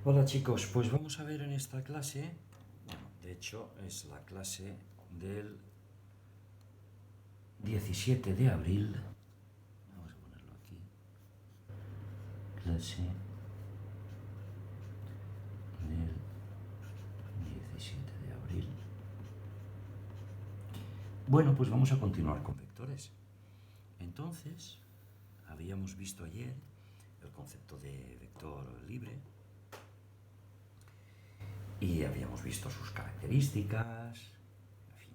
Hola chicos, pues vamos a ver en esta clase, bueno, de hecho es la clase del 17 de abril, vamos a ponerlo aquí, clase del 17 de abril. Bueno, pues vamos a continuar con vectores. Entonces, habíamos visto ayer el concepto de vector libre y habíamos visto sus características, en fin.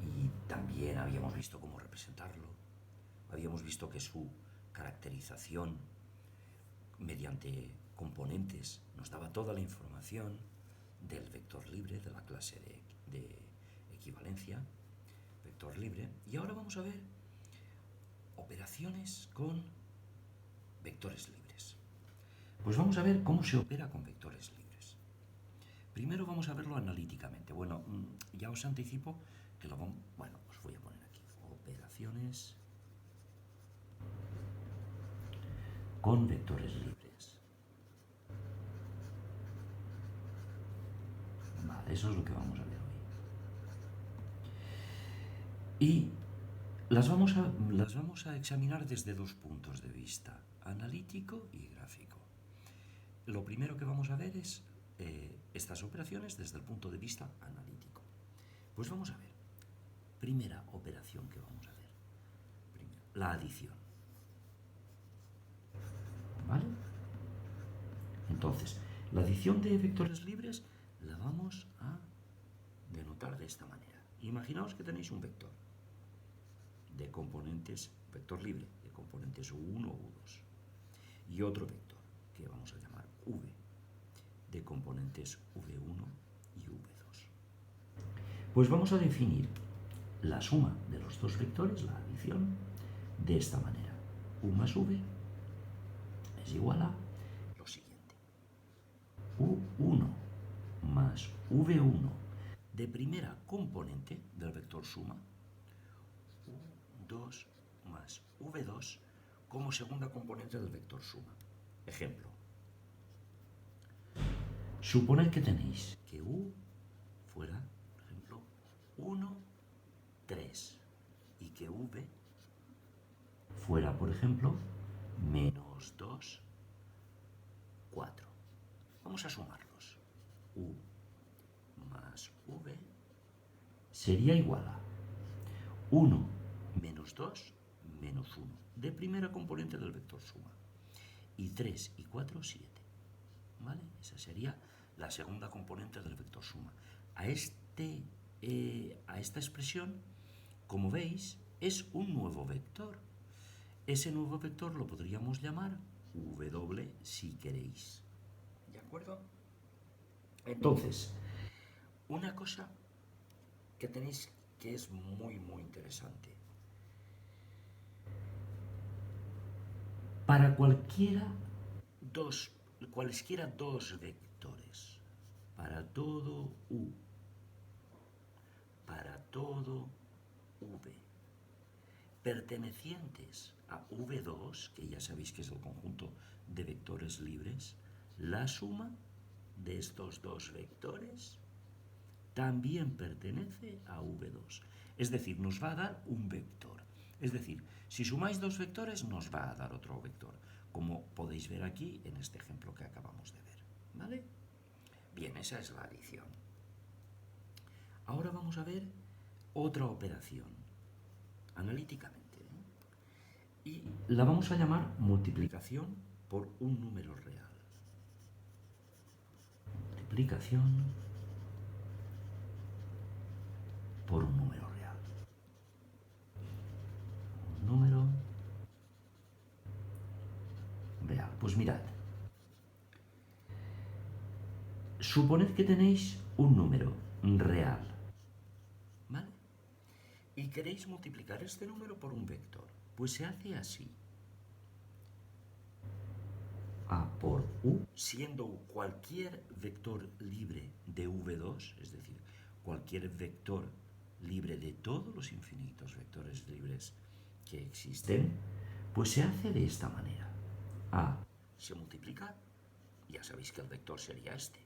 Y también habíamos visto cómo representarlo. Habíamos visto que su caracterización mediante componentes nos daba toda la información del vector libre, de la clase de equivalencia, vector libre. Y ahora vamos a ver operaciones con vectores libres. Pues vamos a ver cómo se opera con vectores libres. Primero vamos a verlo analíticamente. Bueno, ya os anticipo que lo vamos... Bueno, os voy a poner aquí. Operaciones con vectores libres. Vale, eso es lo que vamos a ver hoy. Y las vamos a examinar desde dos puntos de vista, analítico y gráfico. Lo primero que vamos a ver es estas operaciones desde el punto de vista analítico. Pues vamos a ver. Primera operación que vamos a ver. Primero, la adición. ¿Vale? Entonces, la adición de vectores libres la vamos a denotar de esta manera. Imaginaos que tenéis un vector de componentes, vector libre, de componentes U1 o U2, y otro vector que vamos a llamar V, de componentes V1 y V2. Pues vamos a definir la suma de los dos vectores, la adición, de esta manera. U más V es igual a lo siguiente. U1 más V1 de primera componente del vector suma, U2 más V2 como segunda componente del vector suma. Ejemplo. Suponed que tenéis que U fuera, por ejemplo, 1, 3 y que V fuera, por ejemplo, menos 2, 4. Vamos a sumarlos. U más V sería igual a 1 menos 2 menos 1 de primera componente del vector suma. Y 3 y 4, 7. ¿Vale? Esa sería la segunda componente del vector suma. A esta expresión, como veis, es un nuevo vector. Ese nuevo vector lo podríamos llamar W si queréis. ¿De acuerdo? Entonces, una cosa que tenéis que es muy, muy interesante. Para cualesquiera dos vectores, para todo U, para todo V, pertenecientes a V2, que ya sabéis que es el conjunto de vectores libres, la suma de estos dos vectores también pertenece a V2. Es decir, nos va a dar un vector. Es decir, si sumáis dos vectores, nos va a dar otro vector, como podéis ver aquí en este ejemplo que acabamos de ver. ¿Vale? Bien, esa es la adición. Ahora vamos a ver otra operación, analíticamente. Y la vamos a llamar multiplicación por un número real. Multiplicación por un número real. Un número real. Pues mirad. Suponed que tenéis un número real. ¿Vale? Y queréis multiplicar este número por un vector. Pues se hace así. A por U, siendo U cualquier vector libre de V2, es decir, cualquier vector libre de todos los infinitos vectores libres que existen, pues se hace de esta manera. A se multiplica ya sabéis que el vector sería este.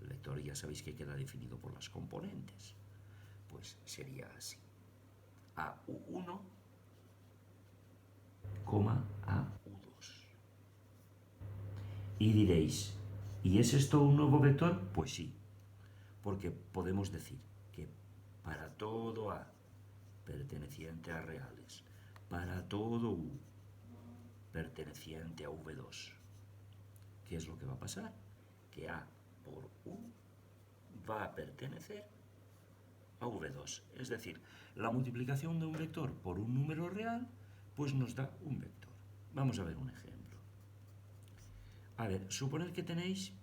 El vector ya sabéis que queda definido por las componentes. Pues sería así. AU1, AU2. Y diréis, ¿y es esto un nuevo vector? Pues sí, porque podemos decir que para todo A perteneciente a reales, para todo U perteneciente a V2, ¿qué es lo que va a pasar? Que A por U va a pertenecer a V2. Es decir, la multiplicación de un vector por un número real, pues nos da un vector. Vamos a ver un ejemplo. A ver, suponer que tenéis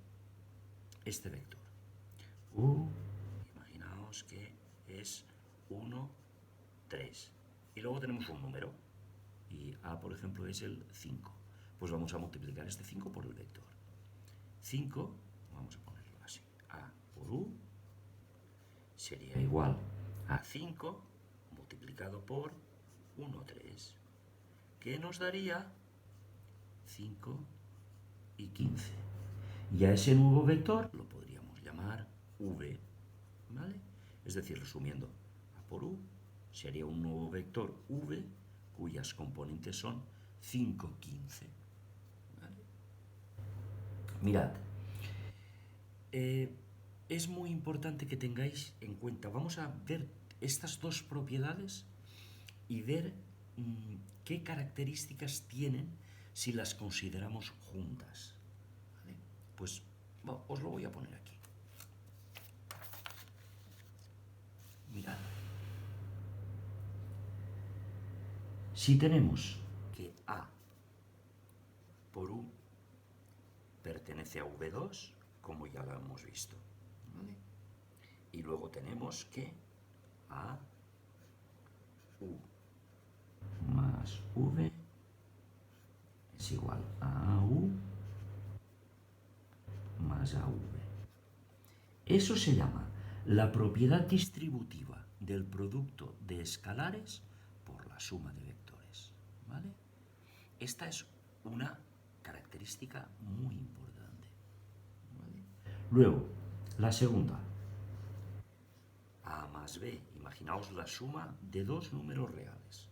este vector. Imaginaos que es 1, 3. Y luego tenemos un número. Y A, por ejemplo, es el 5. Pues vamos a multiplicar este 5 por el vector. 5, vamos a ponerlo así. A por U sería igual a 5 multiplicado por 1, 3. Que nos daría 5 y 15. Y a ese nuevo vector lo podríamos llamar V, ¿vale? Es decir, resumiendo, A por U sería un nuevo vector V cuyas componentes son 5, 15. ¿Vale? Mirad, es muy importante que tengáis en cuenta, vamos a ver estas dos propiedades y ver qué características tienen si las consideramos juntas. ¿Vale? Pues os lo voy a poner aquí. Mirad. Si tenemos que A por U pertenece a V2, como ya lo hemos visto, ¿vale? Y luego tenemos que A U más V es igual a AU más AV. Eso se llama la propiedad distributiva del producto de escalares por la suma de vectores, ¿vale? Esta es una característica muy importante, ¿vale? Luego, la segunda. A más B, imaginaos la suma de dos números reales,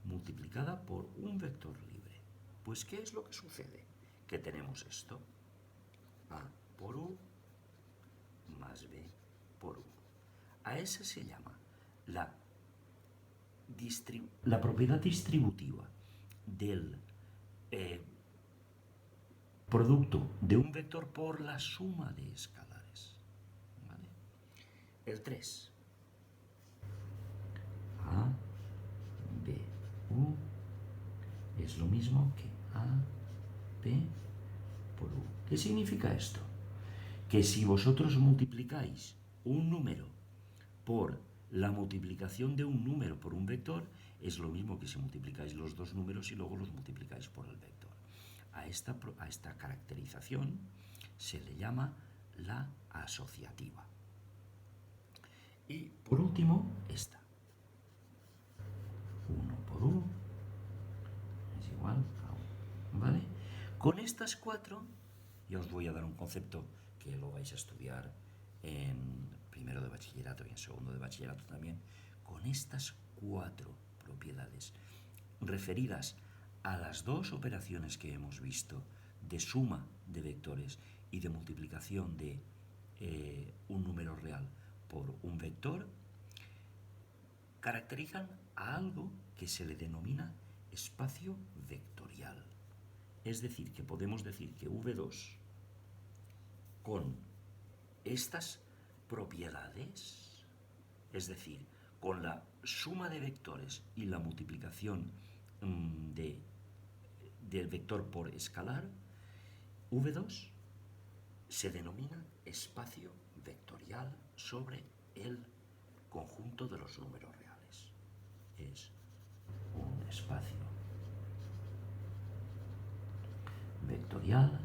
multiplicada por un vector libre. Pues, ¿qué es lo que sucede? Que tenemos esto. A por U más B por U. A esa se llama la propiedad distributiva del producto de un vector por la suma de escalares. ¿Vale? El 3. A, B, U es lo mismo que A, B por U. ¿Qué significa esto? Que si vosotros multiplicáis un número por la multiplicación de un número por un vector, es lo mismo que si multiplicáis los dos números y luego los multiplicáis por el vector. A esta caracterización se le llama la asociativa. Y por último, esta. 1 por U es igual a 1. ¿Vale? Con estas cuatro, ya os voy a dar un concepto que lo vais a estudiar en primero de bachillerato y en segundo de bachillerato también. Con estas cuatro propiedades referidas a las dos operaciones que hemos visto de suma de vectores y de multiplicación de un número real por un vector, caracterizan a algo que se le denomina espacio vectorial. Es decir, que podemos decir que V2 con estas propiedades, es decir, con la suma de vectores y la multiplicación del vector por escalar, V2 se denomina espacio vectorial sobre el conjunto de los números reales. Es un espacio vectorial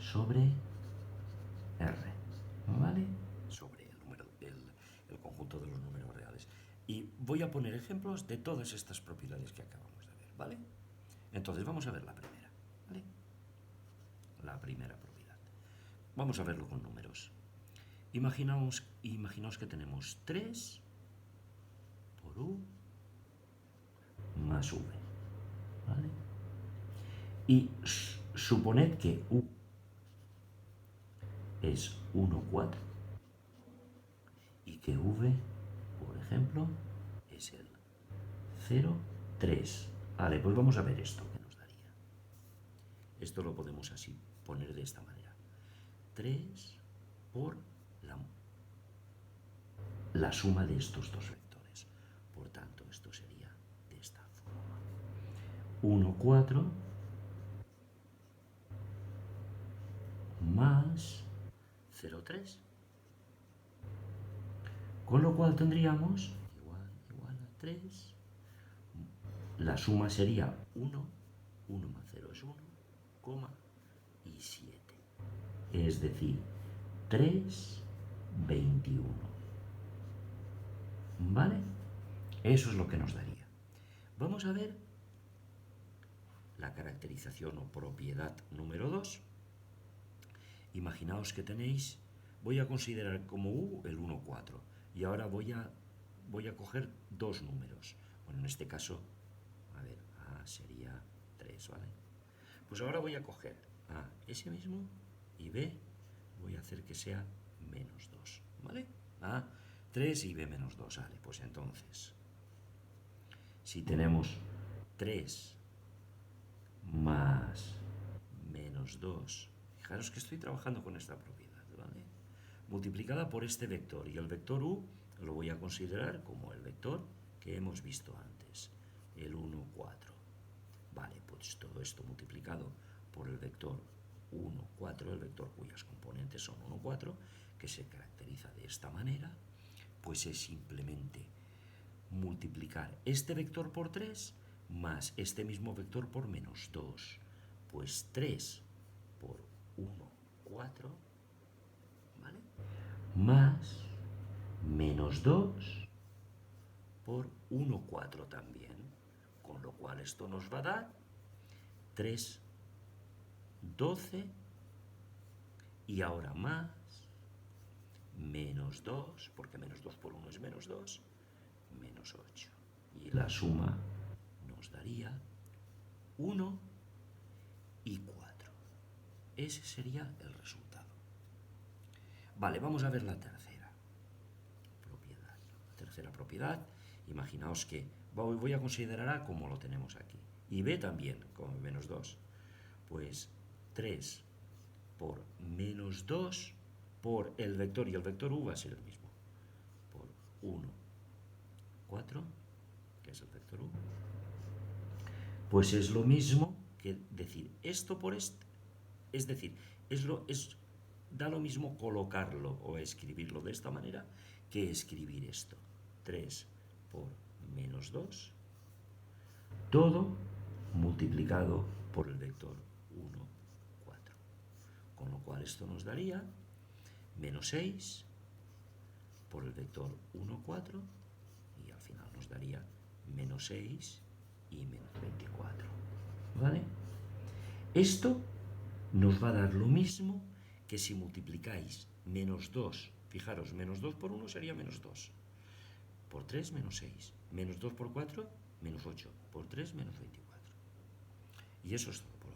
sobre R, ¿vale? Sobre el conjunto de los números reales. Y voy a poner ejemplos de todas estas propiedades que acabamos de ver, ¿vale? Entonces vamos a ver la primera, ¿vale? la primera propiedad. Vamos a verlo con números. Imaginaos que tenemos 3 por u más v. ¿Vale? Y suponed que u es 1, 4 y que v, por ejemplo, es el 0, 3. Vale, pues vamos a ver esto que nos daría. Esto lo podemos así poner de esta manera. 3 por la suma de estos dos vectores. Por tanto, esto sería de esta forma. 1, 4 más 0, 3. Con lo cual tendríamos igual a 3. La suma sería 1. 1 más 0 es 1, y 7. Es decir, 3, 21. ¿Vale? Eso es lo que nos daría. Vamos a ver la caracterización o propiedad número 2. Imaginaos que tenéis, voy a considerar como u el 1, 4. Y ahora voy a coger dos números. Bueno, en este caso, a ver, a sería 3, ¿vale? Pues ahora voy a coger a ese mismo y b voy a hacer que sea menos 2, ¿vale? A 3 y b menos 2, ¿vale? Pues entonces, si tenemos 3 más menos 2, fijaros que estoy trabajando con esta propiedad, ¿vale? Multiplicada por este vector, y el vector u lo voy a considerar como el vector que hemos visto antes, el 1, 4. Vale, pues todo esto multiplicado por el vector 1, 4, el vector cuyas componentes son 1, 4, que se caracteriza de esta manera, pues es simplemente multiplicar este vector por 3 más este mismo vector por menos 2. Pues 3 por 1, 4, ¿vale? Más menos 2 por 1, 4 también. Con lo cual esto nos va a dar 3, 12 y ahora más menos 2, porque menos 2 por 1 es menos 2, menos 8. Y la suma nos daría 1 y 4. Ese sería el resultado. Vale, vamos a ver la tercera propiedad. La tercera propiedad, imaginaos que voy a considerar a como lo tenemos aquí. Y b también, como menos 2. Pues 3 por menos 2 por el vector, y el vector u va a ser el mismo, por 1, 4, que es el vector u, pues es lo mismo que decir esto por este, es decir, da lo mismo colocarlo o escribirlo de esta manera que escribir esto, 3 por menos 2, todo multiplicado por el vector 1, 4. Con lo cual esto nos daría menos 6 por el vector 1, 4, y al final nos daría menos 6 y menos 24. ¿Vale? Esto nos va a dar lo mismo que si multiplicáis menos 2, fijaros, menos 2 por 1 sería menos 2, por 3 menos 6, menos 2 por 4 menos 8, por 3 menos 24. Y eso es todo por hoy.